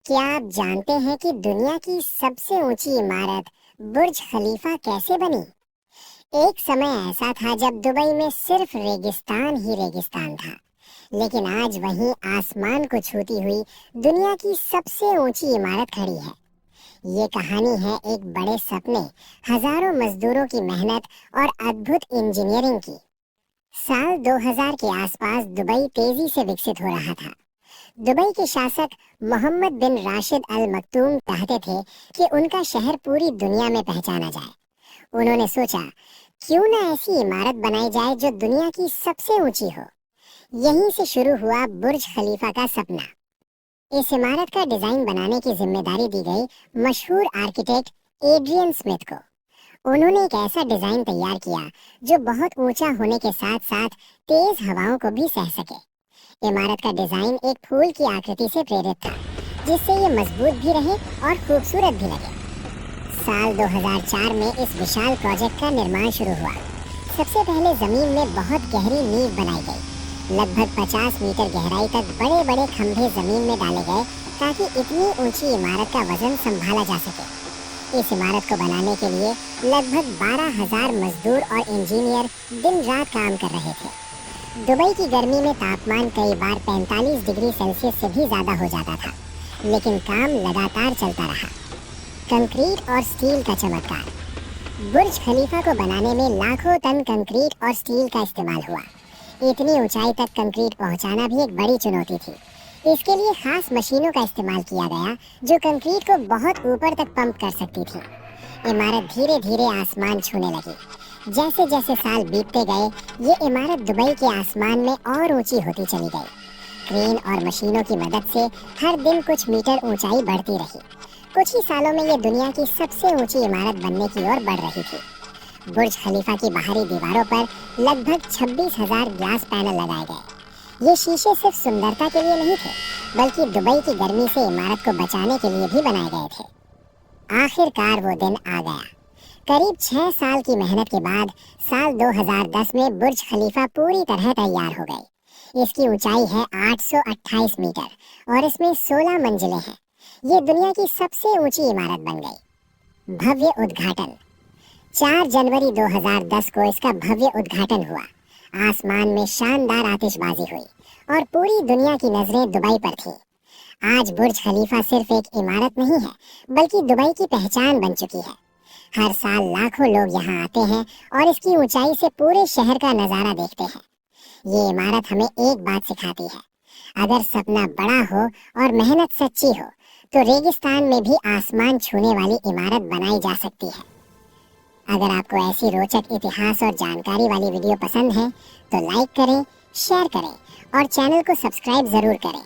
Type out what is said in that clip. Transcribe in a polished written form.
क्या आप जानते हैं कि दुनिया की सबसे ऊंची इमारत बुर्ज खलीफा कैसे बनी? एक समय ऐसा था जब दुबई में सिर्फ रेगिस्तान ही रेगिस्तान था, लेकिन आज वहीं आसमान को छूती हुई दुनिया की सबसे ऊंची इमारत खड़ी है। ये कहानी है एक बड़े सपने, हजारों मजदूरों की मेहनत और अद्भुत इंजीनियरिंग की। साल 2000 के आसपास दुबई तेजी से विकसित हो रहा था। दुबई के शासक मोहम्मद बिन राशिद अल मक्तूम चाहते थे कि उनका शहर पूरी दुनिया में पहचाना जाए। उन्होंने सोचा, क्यों न ऐसी इमारत बनाई जाए जो दुनिया की सबसे ऊंची हो। यहीं से शुरू हुआ बुर्ज खलीफा का सपना। इस इमारत का डिजाइन बनाने की जिम्मेदारी दी गई मशहूर आर्किटेक्ट एड्रियन स्मिथ को। उन्होंने एक ऐसा डिजाइन तैयार किया जो बहुत ऊंचा होने के साथ साथ तेज हवाओं को भी सह सके। इमारत का डिजाइन एक फूल की आकृति से प्रेरित था, जिससे ये मजबूत भी रहे और खूबसूरत भी लगे। साल 2004 में इस विशाल प्रोजेक्ट का निर्माण शुरू हुआ। सबसे पहले जमीन में बहुत गहरी नींव बनाई गई। लगभग 50 मीटर गहराई तक बड़े बड़े खंभे जमीन में डाले गए ताकि इतनी ऊंची इमारत का वजन संभाला जा सके। इस इमारत को बनाने के लिए लगभग 12,000 मजदूर और इंजीनियर दिन रात काम कर रहे थे। दुबई की गर्मी में तापमान कई बार 45 डिग्री सेल्सियस से भी ज्यादा हो जाता था, लेकिन काम लगातार चलता रहा। कंक्रीट और स्टील का चमत्कार। बुर्ज खलीफा को बनाने में लाखों टन कंक्रीट और स्टील का इस्तेमाल हुआ। इतनी ऊंचाई तक कंक्रीट पहुंचाना भी एक बड़ी चुनौती थी। इसके लिए खास मशीनों का इस्तेमाल किया गया जो कंक्रीट को बहुत ऊपर तक पंप कर सकती थी। इमारत धीरे धीरे आसमान छूने लगी। जैसे जैसे साल बीतते गए, ये इमारत दुबई के आसमान में और ऊंची होती चली गई। क्रेन और मशीनों की मदद से हर दिन कुछ मीटर ऊंचाई बढ़ती रही। कुछ ही सालों में ये दुनिया की सबसे ऊंची इमारत बनने की ओर बढ़ रही थी। बुर्ज खलीफा की बाहरी दीवारों पर लगभग 26,000 ग्लास पैनल लगाए गए। ये शीशे सिर्फ सुंदरता के लिए नहीं थे, बल्कि दुबई की गर्मी से इमारत को बचाने के लिए भी बनाए गए थे। आखिरकार वो दिन आ गया। करीब 6 साल की मेहनत के बाद साल 2010 में बुर्ज खलीफा पूरी तरह तैयार हो गई। इसकी ऊंचाई है 828 मीटर और इसमें 16 मंजिलें हैं। ये दुनिया की सबसे ऊंची इमारत बन गई। भव्य उद्घाटन। 4 जनवरी 2010 को इसका भव्य उद्घाटन हुआ। आसमान में शानदार आतिशबाजी हुई और पूरी दुनिया की नजरें दुबई पर थीं। आज बुर्ज खलीफा सिर्फ एक इमारत नहीं है, बल्कि दुबई की पहचान बन चुकी है। हर साल लाखों लोग यहाँ आते हैं और इसकी ऊंचाई से पूरे शहर का नजारा देखते हैं। ये इमारत हमें एक बात सिखाती है, अगर सपना बड़ा हो और मेहनत सच्ची हो, तो रेगिस्तान में भी आसमान छूने वाली इमारत बनाई जा सकती है। अगर आपको ऐसी रोचक इतिहास और जानकारी वाली वीडियो पसंद है, तो लाइक करें, शेयर करें और चैनल को सब्सक्राइब जरूर करें।